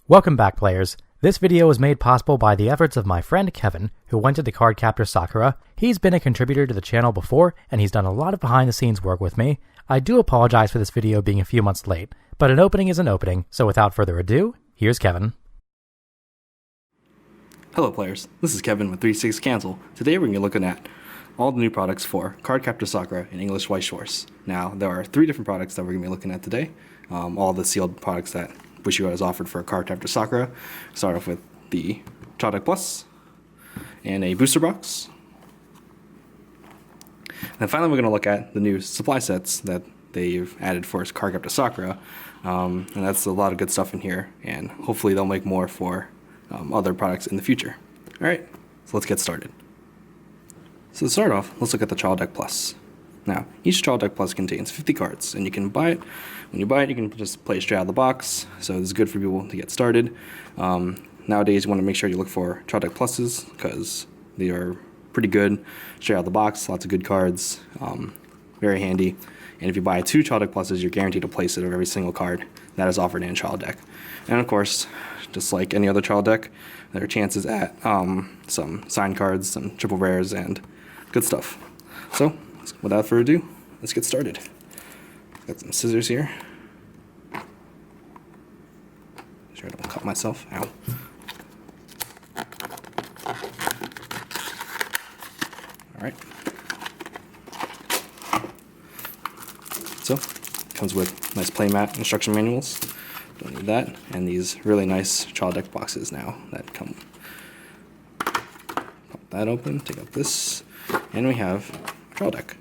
Welcome back, players. This video was made possible by the efforts of my friend Kevin, who went to the Cardcaptor Sakura. He's been a contributor to the channel before, and he's done a lot of behind-the-scenes work with me. I do apologize for this video being a few months late, but an opening is an opening, so without further ado, here's Kevin. Hello players, this is Kevin with 36 Cancel. Today we're going to be looking at all the new products for Cardcaptor Sakura and English Weiss Schwarz. Now, there are 3 different products that we're going to be looking at today. All the sealed products that Bushiroad has offered for Cardcaptor Sakura. Start off with the Child Deck Plus and a booster box. And finally we're going to look at the new supply sets that they've added for Cardcaptor Sakura. And that's a lot of good stuff in here, and hopefully they'll make more for other products in the future. Alright, so let's get started. So to start off, let's look at the Child Deck Plus. Now, each Child Deck Plus contains 50 cards, and you can buy it. When you buy it, you can just play it straight out of the box, so this is good for people to get started. Nowadays, you want to make sure you look for Child Deck Pluses, because they are pretty good, straight out of the box, lots of good cards, very handy. And if you buy 2 Child Deck Pluses, you're guaranteed a playset of every single card that is offered in a Child Deck. And of course, just like any other Child Deck, there are chances at some signed cards, some triple rares, and good stuff. So, without further ado, let's get started. Got some scissors here. Make sure I don't cut myself. Ow. Alright. So, comes with nice playmat instruction manuals. Don't need that. And these really nice Child Deck boxes now that come. Pop that open, take out this, and we have a Child Deck.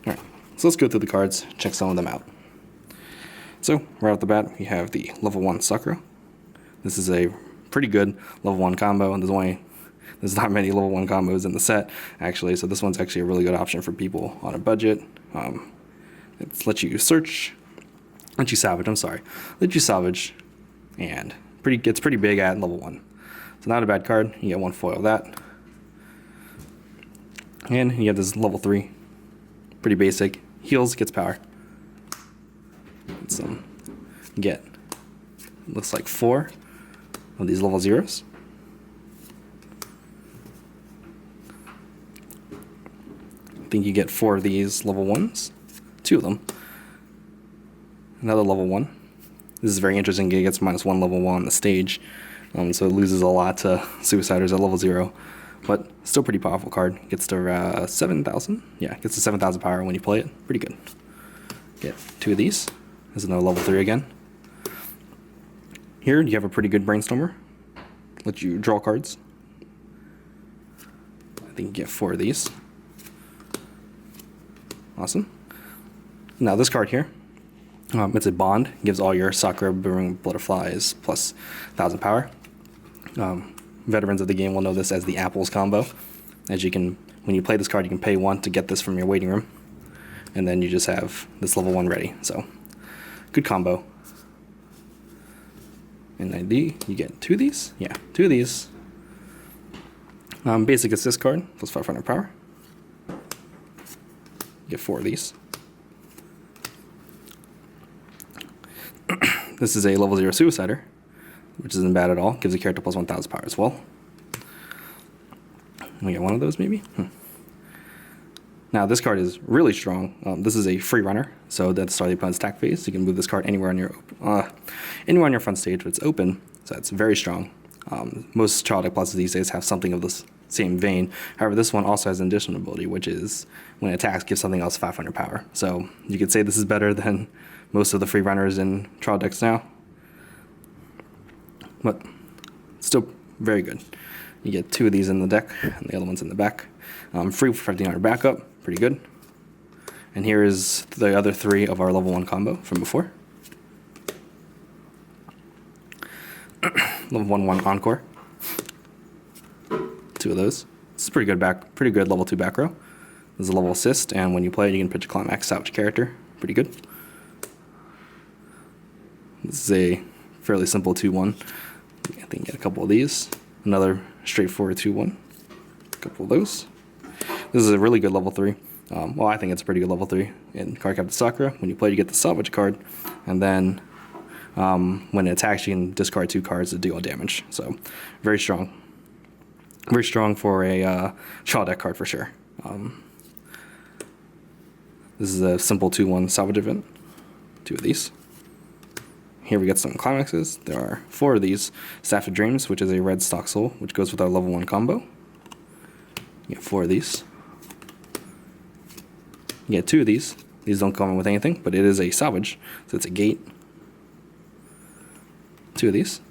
Alright, so let's go through the cards, check some of them out. So, right off the bat, we have the level 1 Sakura. This is a pretty good level 1 combo, and there's not many level 1 combos in the set, actually, so this one's actually a really good option for people on a budget. It lets you salvage, and gets pretty big at level 1. So not a bad card. You get 1 foil of that. And you have this level 3, pretty basic, heals, gets power. You get, looks like 4 of these level 0s. I think you get 4 of these level 1s, 2 of them. Another level 1. This is very interesting, it gets -1 level 1 on the stage, so it loses a lot to Suiciders at level 0. But still pretty powerful card. Gets to 7,000. Yeah, gets to 7,000 power when you play it. Pretty good. Get 2 of these. There's another level 3 again. Here you have a pretty good Brainstormer. Let you draw cards. I think you get 4 of these. Awesome. Now this card here, it's a bond. Gives all your Sakura Booming Butterflies plus 1,000 power. Veterans of the game will know this as the Apples combo. As you can, when you play this card, you can pay 1 to get this from your waiting room, and then you just have this level 1 ready. So, good combo. And ID, you get 2 of these. Yeah, 2 of these. Basic assist card plus 500 power. You get 4 of these. This is a level 0 Suicider, which isn't bad at all. Gives a character plus 1,000 power as well. We get 1 of those maybe? Now this card is really strong. This is a free runner, so at the start of the opponent's attack phase, you can move this card anywhere on your front stage, but it's open, so it's very strong. Most Child Deck Pluses these days have something of this same vein. However, this one also has an additional ability, which is when it attacks, gives something else 500 power. So you could say this is better than most of the free runners in Child Decks now. But still very good. You get 2 of these in the deck, and the other one's in the back. Free for 1500 backup, pretty good. And here is the other 3 of our level 1 combo from before. Level 1 Encore. 2 of those. This is pretty good level 2 back row. This is a level assist, and when you play it, you can pitch a climax salvage character. Pretty good. This is a fairly simple 2-1. I think you get a couple of these. Another straightforward 2-1. A couple of those. This is a really good level 3. Well, I think it's a pretty good level 3 in Cardcaptor Sakura. When you play, you get the salvage card, and then when it attacks, you can discard 2 cards to deal damage. So very strong. Very strong for a Shaw deck card for sure. This is a simple 2-1 salvage event. 2 of these. Here we get some climaxes. There are 4 of these. Staff of Dreams, which is a red stock soul, which goes with our level 1 combo. You get 4 of these. You get 2 of these. These don't come with anything, but it is a salvage, so it's a gate. 2 of these.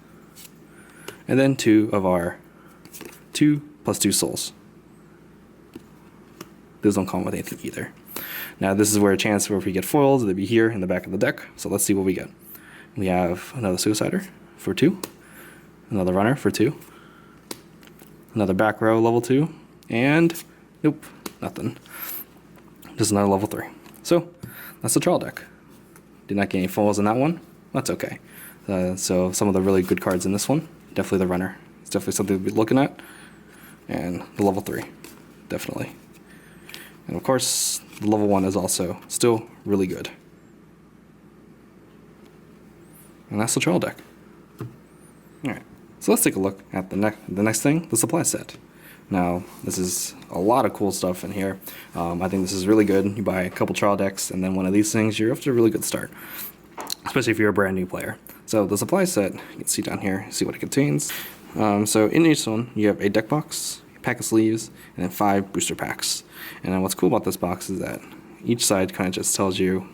And then 2 of our 2+2 souls. Those don't come with anything either. Now this is where a chance where if we get foils, they'd be here in the back of the deck. So let's see what we get. We have another Suicider for 2, another Runner for 2, another back row level 2, and nope, nothing. Just another level 3. So that's the trial deck. Did not get any foils in that one. That's okay. So some of the really good cards in this one, definitely the Runner. It's definitely something to be looking at. And the level 3, definitely. And of course, the level 1 is also still really good. And that's the trial deck. Alright, so let's take a look at the next thing, the supply set. Now, this is a lot of cool stuff in here. I think this is really good. You buy a couple trial decks, and then one of these things, you're off to a really good start. Especially if you're a brand new player. So the supply set, you can see down here, see what it contains. So in each one, you have a deck box, a pack of sleeves, and then 5 booster packs. And then what's cool about this box is that each side kind of just tells you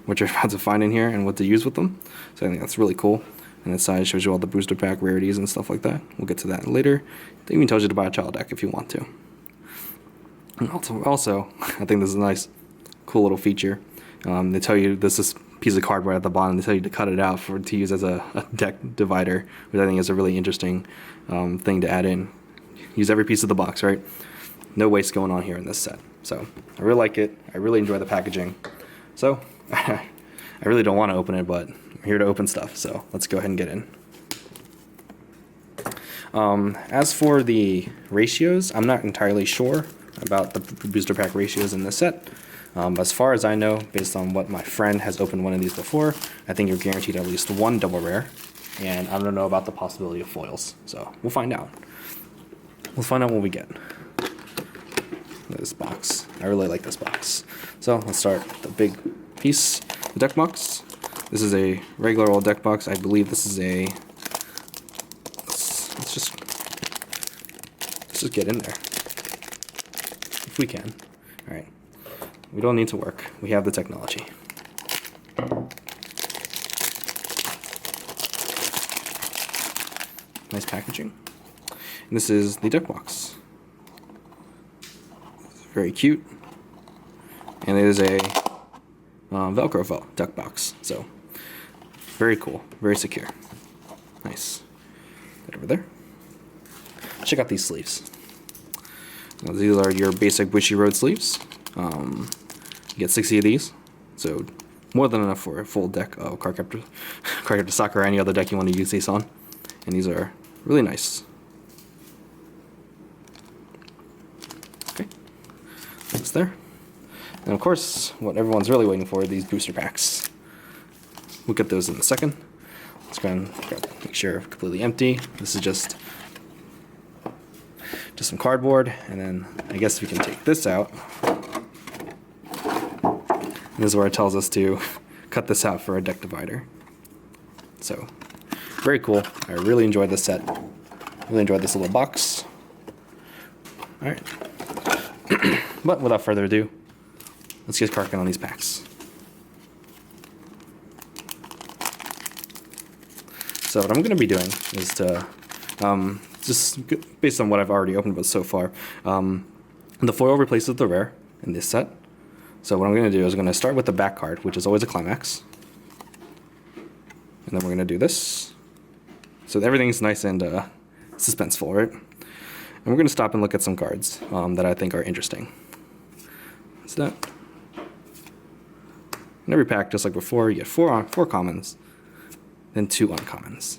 what you're about to find in here and what to use with them. So I think that's really cool. And this side shows you all the booster pack rarities and stuff like that. We'll get to that later. It even tells you to buy a child deck if you want to. And also, I think this is a nice, cool little feature. They tell you this piece of cardboard at the bottom. They tell you to cut it out to use as a deck divider, which I think is a really interesting thing to add in. Use every piece of the box, right? No waste going on here in this set. So I really like it. I really enjoy the packaging. So I really don't want to open it, but I'm here to open stuff. So let's go ahead and get in. As for the ratios, I'm not entirely sure about the booster pack ratios in this set. As far as I know, based on what my friend has opened one of these before, I think you're guaranteed at least 1 double rare. And I don't know about the possibility of foils. So we'll find out. We'll find out what we get. Look at this box. I really like this box. So let's start with the big piece, the deck box. This is a regular old deck box. I believe this is a... Let's just get in there. If we can. Alright. We don't need to work. We have the technology. Nice packaging. And this is the deck box. Very cute. And it is a Velcro deck box. So, very cool. Very secure. Nice. Get over there. Check out these sleeves. Now, these are your basic Bushiroad sleeves. You get 60 of these. So, more than enough for a full deck of Cardcaptor Sakura or any other deck you want to use these on. And these are really nice. Okay. That's there. And of course, what everyone's really waiting for are these booster packs. We'll get those in a second. Let's go and make sure it's completely empty. This is just some cardboard, and then I guess we can take this out. And this is where it tells us to cut this out for a deck divider. So, very cool. I really enjoyed this set. Really enjoyed this little box. Alright. But without further ado, let's get cracking on these packs. So what I'm going to be doing is to, just based on what I've already opened but so far, the foil replaces the rare in this set. So what I'm going to do is I'm going to start with the back card, which is always a climax. And then we're going to do this. So everything's nice and suspenseful, right? And we're going to stop and look at some cards that I think are interesting. What's that? In every pack, just like before, you get four commons, then 2 uncommons.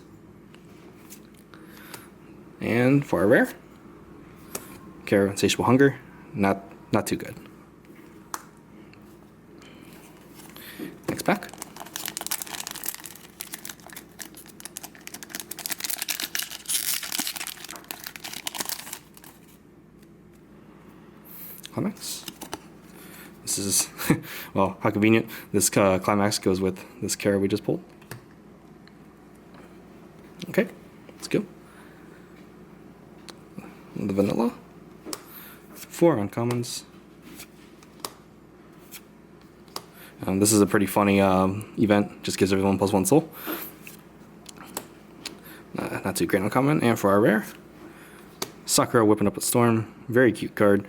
And for a rare, Care Insatiable Hunger, not too good. Next pack. Climax. This is, well, how convenient. This Climax goes with this Kara we just pulled. Okay, let's go. The vanilla. 4 uncommons. This is a pretty funny event. Just gives everyone +1 soul. Not too great uncommon. And for our rare, Sakura whipping up a storm. Very cute card.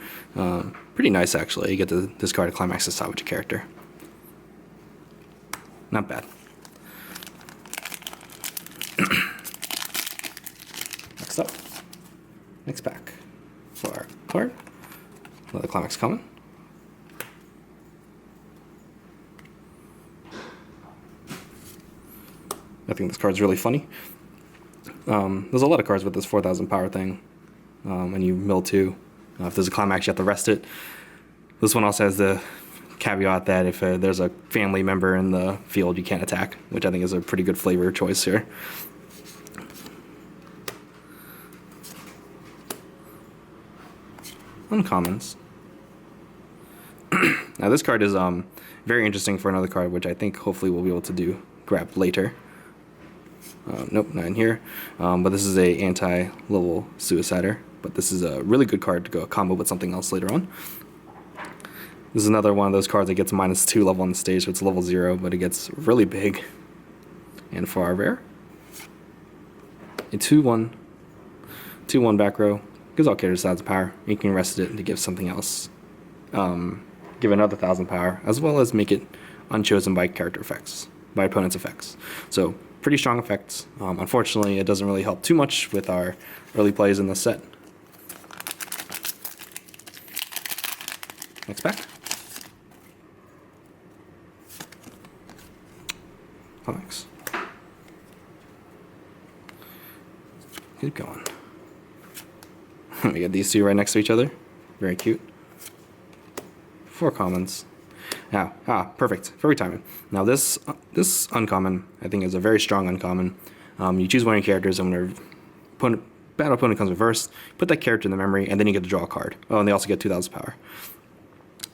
Pretty nice actually. You get to discard a Climax to salvage a character. Not bad. Next up, next pack for our card. Another Climax common. I think this card's really funny. There's a lot of cards with this 4,000 power thing. And you mill 2. If there's a Climax, you have to rest it. This one also has the caveat that if there's a family member in the field, you can't attack, which I think is a pretty good flavor choice here. Uncommons. Now this card is very interesting for another card, which I think hopefully we'll be able to grab later. Nope, not in here. But this is a anti-level Suicider. But this is a really good card to go combo with something else later on. This is another one of those cards that gets -2 level on the stage, so it's level 0, but it gets really big. And for our rare, a 2/1 back row. Gives all characters 1,000 power. You can rest it to give something else. Give another 1,000 power, as well as make it unchosen by character effects, by opponent's effects. So pretty strong effects. Unfortunately, it doesn't really help too much with our early plays in this set. Next pack. Climax. Keep going. We got these two right next to each other. Very cute. 4 commons. Now, perfect. Perfect timing. Now this uncommon, I think, is a very strong uncommon. You choose one of your characters, and when battle opponent comes reversed, put that character in the memory, and then you get to draw a card. Oh, and they also get 2,000 power.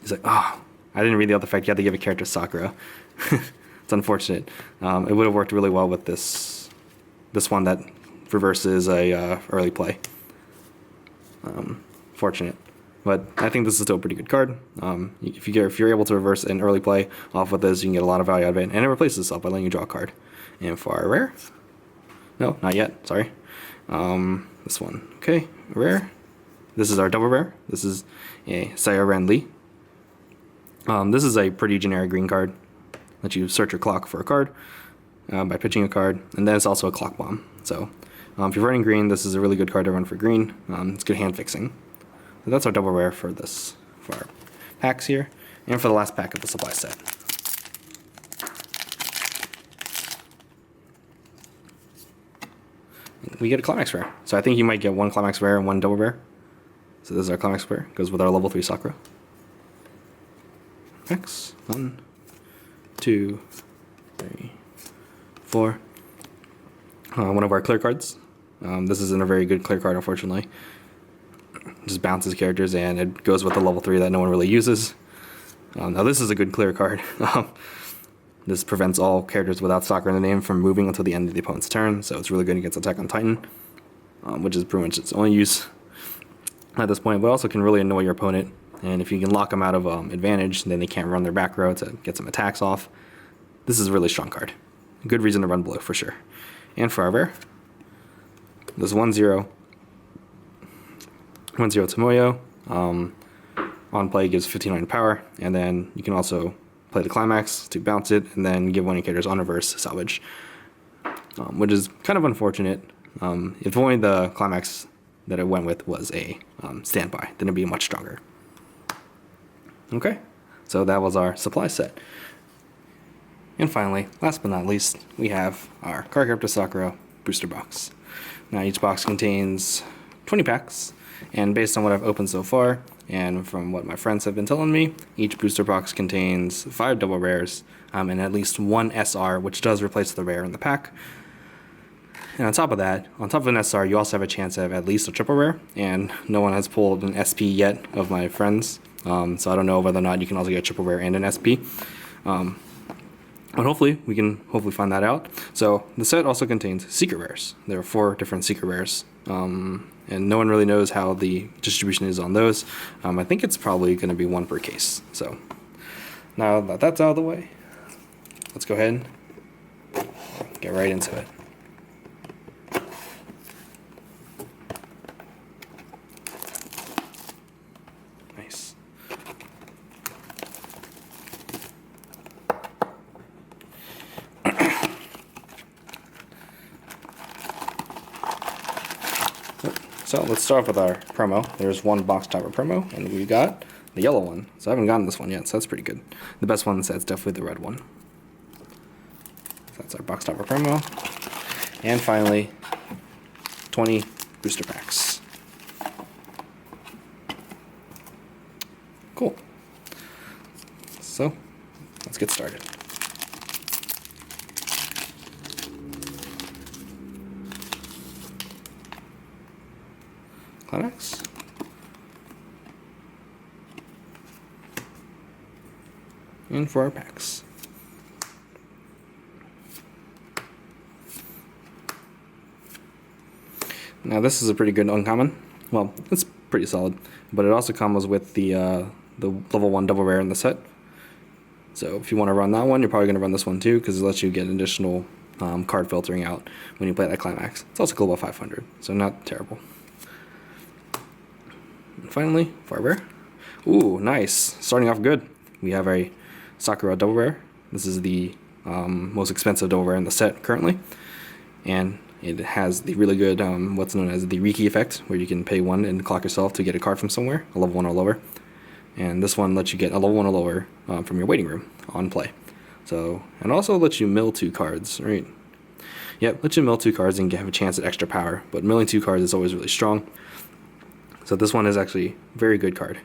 He's like, I didn't read the other effect. You have to give a character Sakura. It's unfortunate. It would have worked really well with this one that reverses a early play. Fortunate. But I think this is still a pretty good card. If you're able to reverse an early play off with this, you can get a lot of value out of it, and it replaces itself by letting you draw a card. And for our rare, no, not yet. Sorry. This one, okay, rare. This is our double rare. This is a Sayoran Lee. This is a pretty generic green card. Let you search your clock for a card by pitching a card, and then it's also a clock bomb. So if you're running green, this is a really good card to run for green. It's good hand fixing. So that's our double rare for our packs here, and for the last pack of the supply set. We get a Climax rare. So I think you might get 1 Climax rare and 1 double rare. So this is our Climax rare. Goes with our level 3 Sakura. Packs. 1, 2, 3, 4. One of our clear cards. This isn't a very good clear card, unfortunately. Just bounces characters, and it goes with the level 3 that no one really uses. Now this is a good clear card. This prevents all characters without Sakura in the name from moving until the end of the opponent's turn, so it's really good against Attack on Titan, which is pretty much its only use at this point, but also can really annoy your opponent, and if you can lock them out of advantage, then they can't run their back row to get some attacks off. This is a really strong card. A good reason to run blue, for sure. And for our rare, this 1/0 Tomoyo. On play gives 1500 power, and then you can also play the Climax to bounce it, and then give one of your characters on reverse salvage, which is kind of unfortunate. If only the Climax that it went with was a standby, then it'd be much stronger. Okay, so that was our supply set. And finally, last but not least, we have our Cardcaptor Sakura booster box. Now each box contains 20 packs, and based on what I've opened so far, And from what my friends have been telling me, each booster box contains 5 double rares and at least 1 SR, which does replace the rare in the pack. And on top of that, on top of an SR, you also have a chance to have at least a triple rare, and no one has pulled an SP yet of my friends, so I don't know whether or not you can also get a triple rare and an SP. But hopefully, we can find that out. So the set also contains secret rares. There are 4 different secret rares, and no one really knows how the distribution is on those. I think it's probably going to be 1 per case. So now that that's out of the way, let's go ahead and get right into it. Nice. So let's start off with our promo. There's 1 box topper promo, and we got the yellow one. So I haven't gotten this one yet, so that's pretty good. The best one in the set is definitely the red one. So that's our box topper promo. And finally, 20 booster packs. Cool. So let's get started. Climax. And for our packs. Now this is a pretty good uncommon. Well, it's pretty solid, but it also comes with the level 1 double rare in the set. So if you want to run that one, you're probably going to run this one too, because it lets you get additional card filtering out when you play that climax. It's also global 500, so not terrible. And finally, for our rare. Ooh, nice. Starting off good. We have a Sakura double rare. This is the most expensive double rare in the set currently. And it has the really good, what's known as the Riki effect, where you can pay 1 and clock yourself to get a card from somewhere, a level 1 or lower. And this one lets you get a level 1 or lower from your waiting room on play. So, and also lets you mill 2 cards, right? Yep, lets you mill 2 cards and have a chance at extra power, but milling 2 cards is always really strong. So this one is actually a very good card.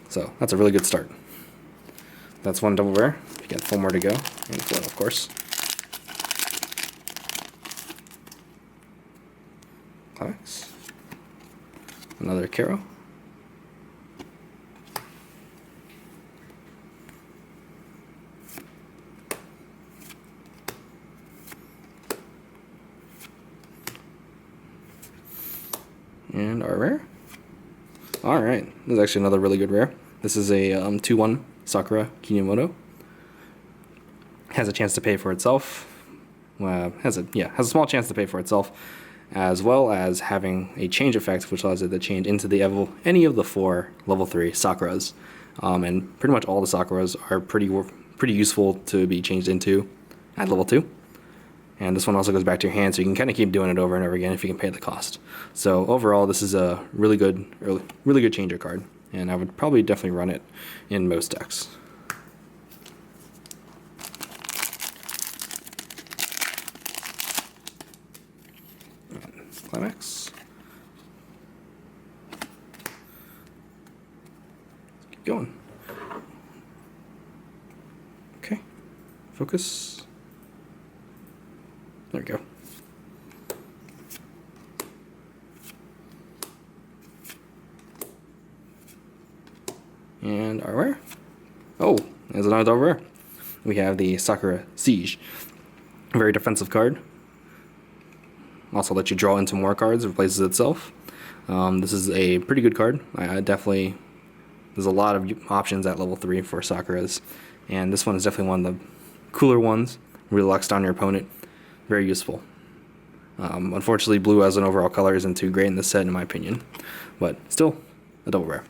So that's a really good start. That's 1 double rare. You got 4 more to go, and foil, of course. Climax. Another Karo. And our rare. Alright, this is actually another really good rare. This is a 2-1 Sakura Kinemoto. Has a chance to pay for itself. Has a small chance to pay for itself, as well as having a change effect, which allows it to change into any of the 4 level 3 Sakuras. And pretty much all the Sakuras are pretty useful to be changed into at level 2. And this one also goes back to your hand, so you can kind of keep doing it over and over again if you can pay the cost. So overall, this is a really good changer card, and I would probably definitely run it in most decks. Climax. Let's keep going. Okay. Focus. There we go. And our rare. Oh, there's another double rare. We have the Sakura Siege. A very defensive card. Also lets you draw into more cards, replaces itself. This is a pretty good card. There's a lot of options at level 3 for Sakuras. And this one is definitely one of the cooler ones. Really locks down your opponent. Very useful. Unfortunately, blue as an overall color isn't too great in this set, in my opinion, but still a double rare.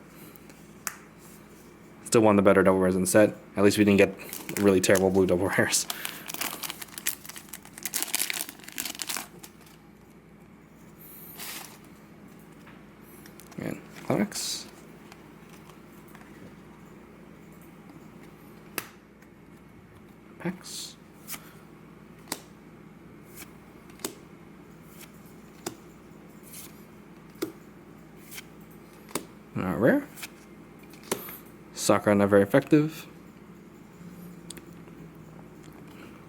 Still one of the better double rares in the set. At least we didn't get really terrible blue double rares. And climax. Packs. Not rare. Sakura, not very effective.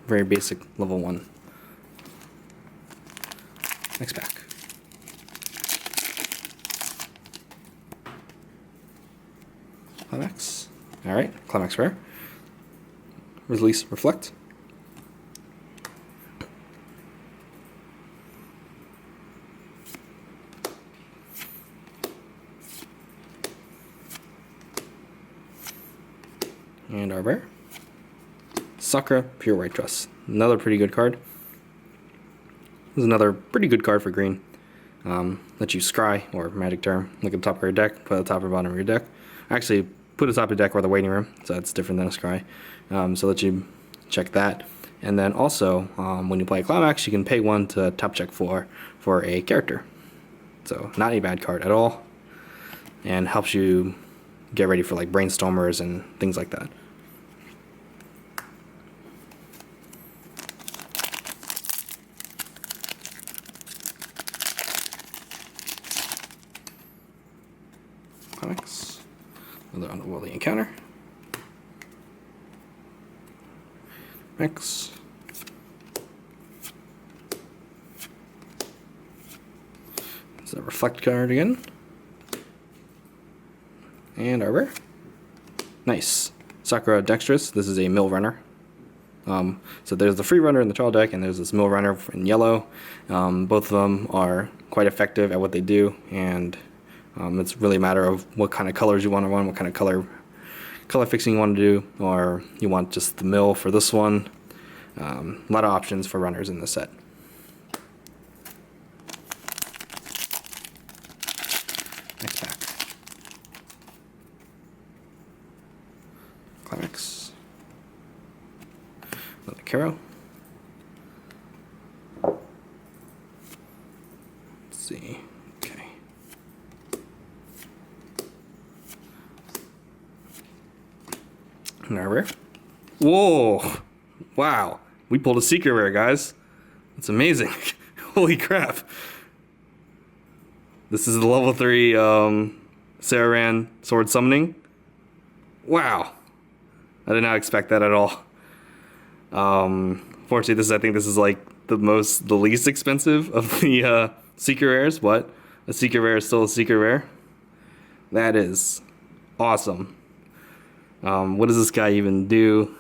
Very basic level 1. Next pack. Climax. Alright, Climax rare. Release Reflect. And our rare. Sakura Pure White Dress. Another pretty good card. This is another pretty good card for green. Let you scry, or magic term, look at the top of your deck, put it at the top or bottom of your deck. Actually, put it at the top of the deck or the waiting room, so that's different than a scry. So let you check that. And then also, when you play a Climax, you can pay 1 to top check for a character. So not a bad card at all. And helps you get ready for like brainstormers and things like that. Comics. Another Underworldly Encounter. Mix. It's a Reflect card again. And our rare. Nice. Sakura Dexterous. This is a mill runner. So there's the free runner in the trial deck, and there's this mill runner in yellow. Both of them are quite effective at what they do, and it's really a matter of what kind of colors you want to run, what kind of color fixing you want to do, or you want just the mill for this one. A lot of options for runners in this set. Next pack. Climax. Another Karo. Let's see. Okay. And our rare. Whoa! Wow. We pulled a secret rare, guys. That's amazing. Holy crap. This is the level 3 Sararan Sword Summoning. Wow. I did not expect that at all. Fortunately, I think this is like the least expensive of the secret rares, but a secret rare is still a secret rare. That is awesome. What does this guy even do?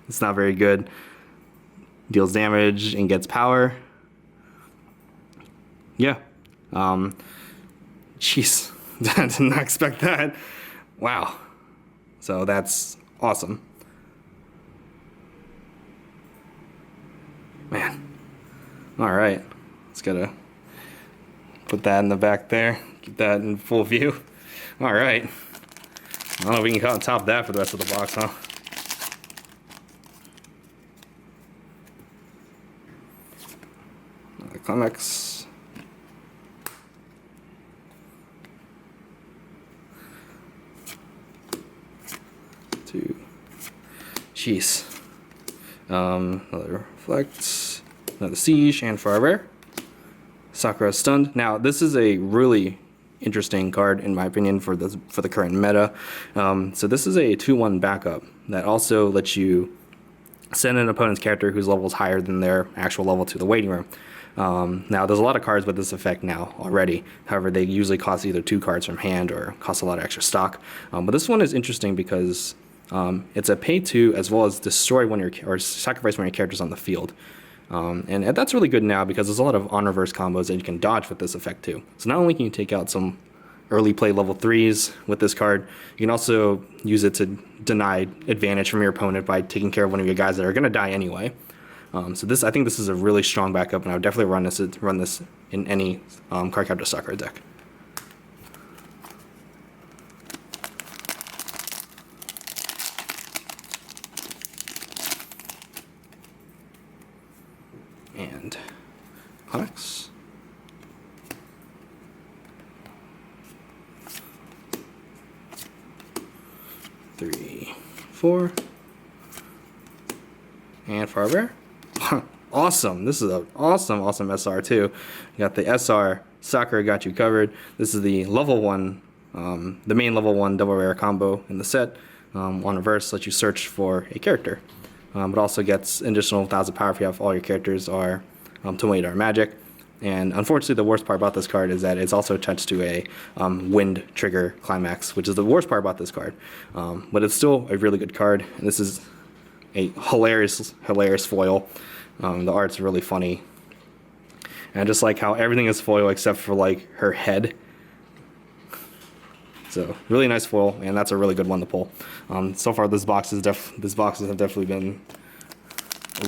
It's not very good. Deals damage and gets power. Yeah. Jeez. I did not expect that. Wow. So that's awesome. Man. Alright. Let's gotta put that in the back there. Keep that in full view. Alright. I don't know if we can top that for the rest of the box, huh? Comics. Two. Jeez. Another Reflect. Another Siege, and for our rare, Sakura Stunned. Now, this is a really interesting card, in my opinion, for the current meta. So this is a 2/1 backup that also lets you send an opponent's character whose level is higher than their actual level to the waiting room. Now, there's a lot of cards with this effect now already. However, they usually cost either 2 cards from hand or cost a lot of extra stock. But this one is interesting because it's a pay 2 as well as destroy or sacrifice one of your characters on the field. And that's really good now because there's a lot of on-reverse combos that you can dodge with this effect too. So not only can you take out some early play level 3s with this card, you can also use it to deny advantage from your opponent by taking care of one of your guys that are going to die anyway. So I think this is a really strong backup, and I would definitely run this in any Cardcaptor Sakura deck. And comics. Three, 4, and for our rare. Awesome. This is an awesome SR too. You got the SR Sakura got you covered. This is the level 1 The main level 1 double rare combo in the set, on reverse, lets you search for a character. But also gets additional 1,000 power if you have all your characters are 28 magic. And unfortunately, the worst part about this card is that it's also attached to a wind trigger climax, which is the worst part about this card. But it's still a really good card. And this is a hilarious foil. The art's really funny. And I just like how everything is foil except for like her head. So really nice foil, and that's a really good one to pull. So far, these boxes have definitely been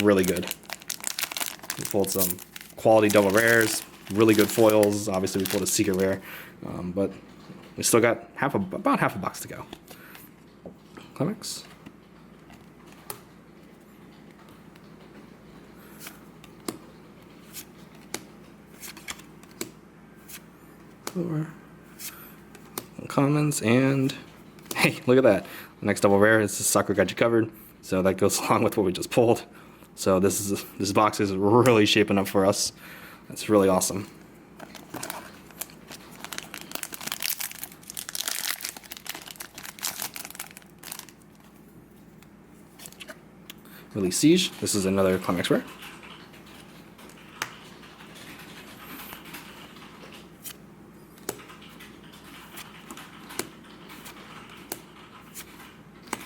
really good. We pulled some quality double rares, really good foils. Obviously, we pulled a secret rare, but we still got about half a box to go. Comics. Commons, and hey, look at that. The next double rare is the Sakura got you covered, so that goes along with what we just pulled. So this box is really shaping up for us. That's really awesome. Release Siege. This is another Climax rare.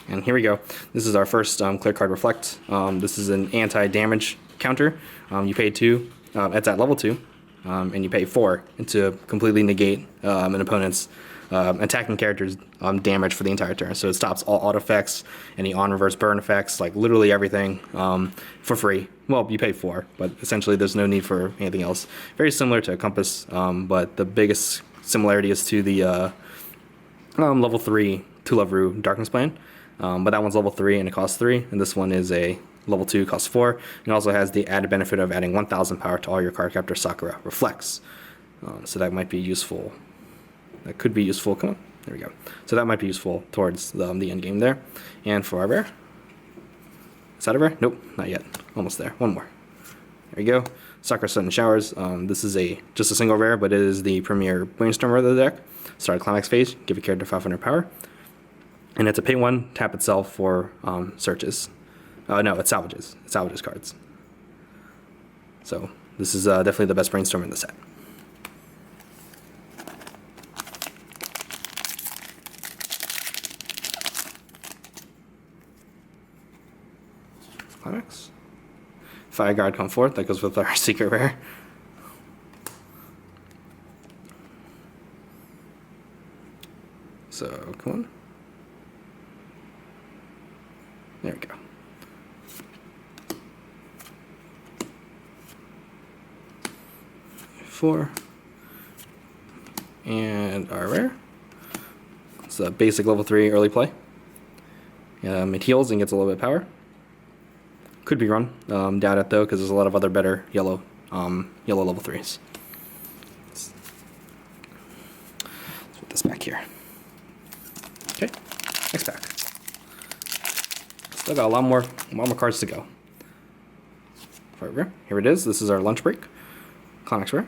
And here we go. This is our first clear card Reflect. This is an anti-damage counter. You pay 2, it's at level 2, and you pay 4 to completely negate an opponent's attacking character's damage for the entire turn. So it stops all auto effects, any on-reverse burn effects, like literally everything for free. Well, you pay 4, but essentially there's no need for anything else. Very similar to a Compass, but the biggest similarity is to the level 3 Tulavru Darkness Plane. But that one's level 3 and it costs 3, and this one is a level 2, costs 4. It also has the added benefit of adding 1,000 power to all your Cardcaptor Sakura Reflects. So that might be useful. That could be useful. Come on, there we go. So that might be useful towards the end game there. And for our rare, is that a rare? Nope, not yet. Almost there. One more. There you go. Sakura Sudden Showers. This is just a single rare, but it is the premier Brainstormer of the deck. Start Climax phase, give a character 500 power. And it's a pay 1, tap itself for searches. No, it salvages. It salvages cards. So this is definitely the best Brainstorm in the set. Climax. Fire Guard come forth. That goes with our secret rare. So come on. There we go. Four. And our rare. It's a basic level 3 early play. It heals and gets a little bit of power. Could be run. Doubt it though, because there's a lot of other better yellow level 3s. Let's put this back here. Okay, next pack. Still got a lot more cards to go. Here it is. This is our lunch break. Climax rare.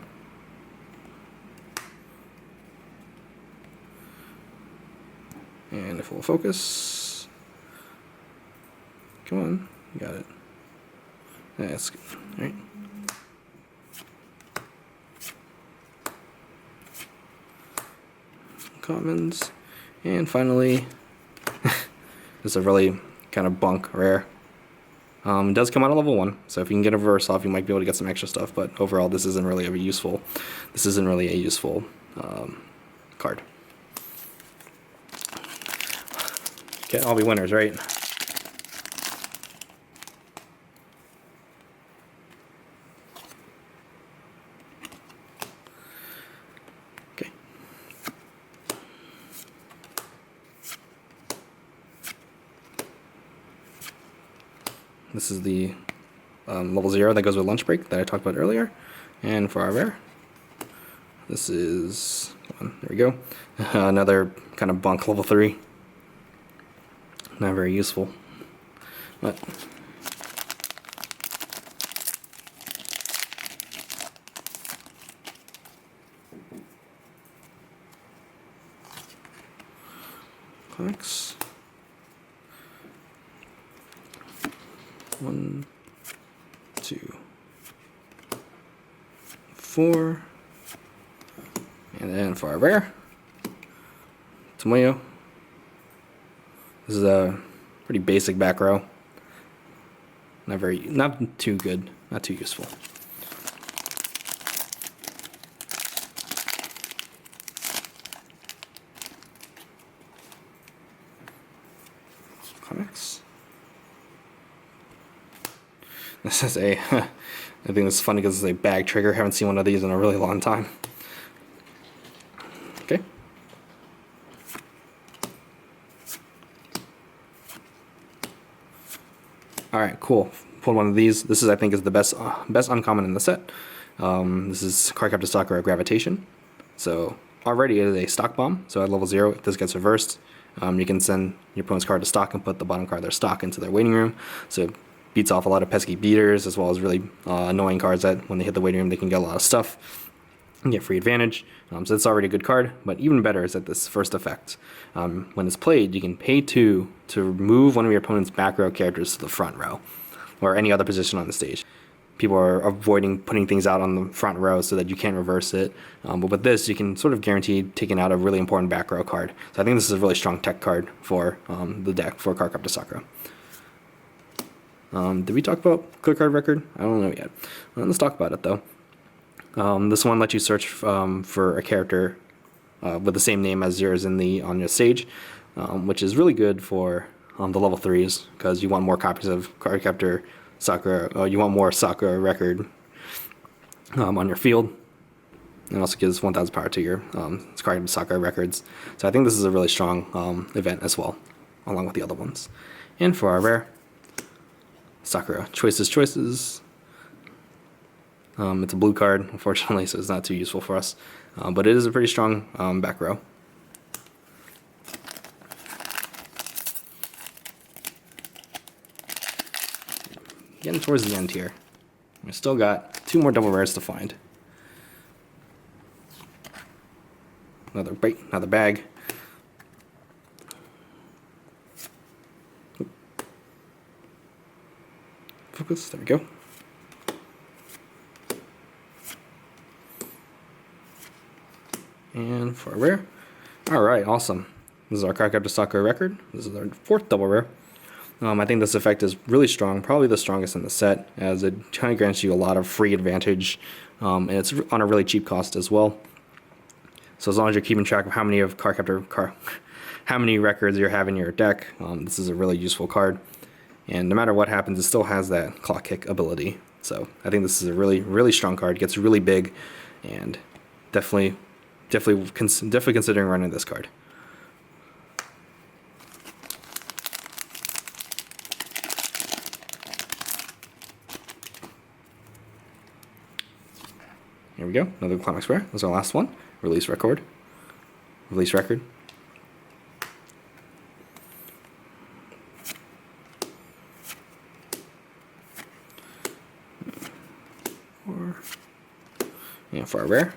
And if we'll focus. Come on, you got it. That's good. All right. Commons. And finally, this is a really kind of bunk rare. It does come out of level 1, so if you can get a reverse off, you might be able to get some extra stuff, but overall this isn't really a useful card. Can't all be winners, right? Okay. This is the level 0 that goes with lunch break that I talked about earlier. And for our rare, this is, there we go, another kind of bunk level 3. Not very useful, but comics. 1, 2, 4. And then for our rare, Tomoyo. This is a pretty basic back row. Not too good, not too useful. Comics. This is a, I think this is funny because it's a bag trigger. Haven't seen one of these in a really long time. Okay. All right, cool. Pulled one of these. This is, I think, is the best uncommon in the set. This is Cardcaptor Sakura Gravitation. So already it is a stock bomb. So at level 0, if this gets reversed, you can send your opponent's card to stock and put the bottom card of their stock into their waiting room. So it beats off a lot of pesky beaters, as well as really annoying cards that when they hit the waiting room, they can get a lot of stuff and get free advantage. So it's already a good card, but even better is that this first effect. When it's played, you can pay 2 to move one of your opponent's back row characters to the front row, or any other position on the stage. People are avoiding putting things out on the front row so that you can't reverse it. But with this, you can sort of guarantee taking out a really important back row card. So I think this is a really strong tech card for the deck for Cardcaptor Sakura. Did we talk about clear card record? I don't know yet. Let's talk about it though. This one lets you search for a character with the same name as yours on your stage, which is really good for the level 3s because you want more copies of Cardcaptor Sakura. You want more Sakura record on your field. It also gives 1,000 power to your Cardcaptor Sakura records. So I think this is a really strong event as well, along with the other ones. And for our rare, Sakura Choices. It's a blue card, unfortunately, so it's not too useful for us. But it is a pretty strong back row. Getting towards the end here. We still got 2 more double rares to find. Another bag. Focus, there we go. And for a rare. Alright, awesome. This is our Cardcaptor Sakura record. This is our 4th double rare. I think this effect is really strong, probably the strongest in the set, as it kind of grants you a lot of free advantage, and it's on a really cheap cost as well. So as long as you're keeping track of how many records you have in your deck, this is a really useful card. And no matter what happens, it still has that clock kick ability. So I think this is a really, really strong card. It gets really big, and definitely considering running this card. Here we go, another Climax Rare. This is our last one. Release record. And for our rare,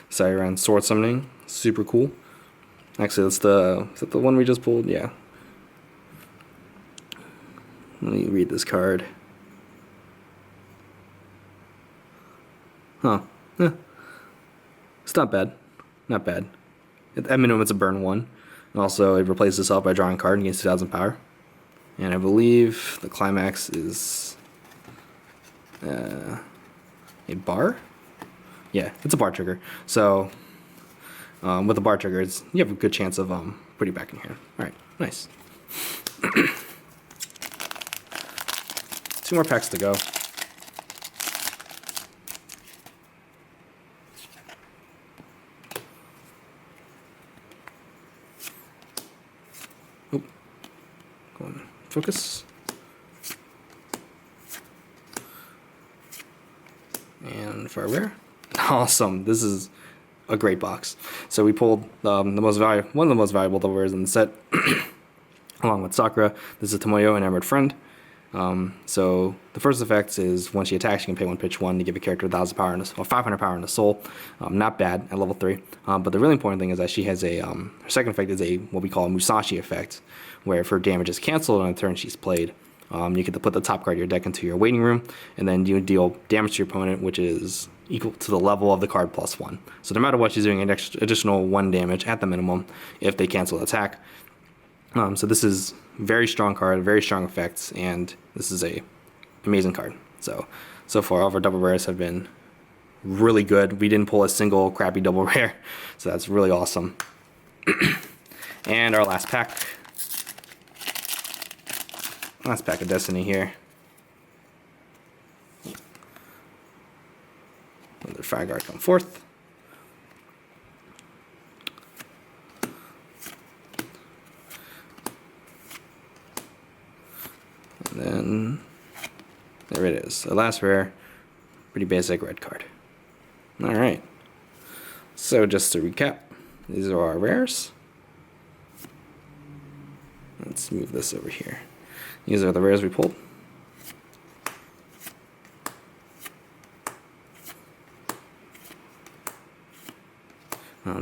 Siren Sword Summoning, super cool. Actually, is that the one we just pulled? Yeah. Let me read this card. Huh. It's not bad. Not bad. At minimum, it's a burn 1. And also, it replaces itself by drawing a card and gains 2,000 power. And I believe the climax is a bar? Yeah, it's a bar trigger. So, with a bar trigger, you have a good chance of putting it back in here. Alright, nice. 2 more packs to go. Go on, focus. And for a rare. Awesome. This is a great box. So we pulled one of the most valuable double rares in the set, along with Sakura. This is Tomoyo, an Emerald Friend. So the first effect is when she attacks, you can pay 1 pitch 1 to give a character 1,000 power or 500 power in the soul. Not bad at level 3. But the really important thing is that she has a her second effect is a what we call a Musashi effect, where if her damage is canceled on a turn she's played, you get to put the top card of your deck into your waiting room, and then you deal damage to your opponent, which is equal to the level of the card plus 1. So no matter what, she's doing an additional 1 damage at the minimum if they cancel the attack. So this is very strong card, very strong effects, and this is a amazing card. So far all of our double rares have been really good. We didn't pull a single crappy double rare, so that's really awesome. And our last pack of Destiny here. Another Fire Guard come forth. And then there it is. The last rare, pretty basic red card. Alright. So just to recap, these are our rares. Let's move this over here. These are the rares we pulled.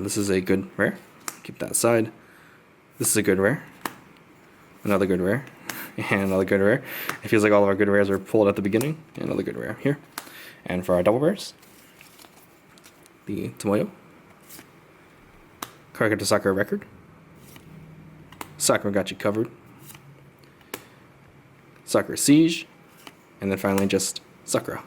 This is a good rare. Keep that aside. This is a good rare. Another good rare. And another good rare. It feels like all of our good rares are pulled at the beginning. And another good rare here. And for our double rares, the Tomoyo, Cardcaptor Sakura record, Sakura got you covered, Sakura Siege, and then finally just Sakura.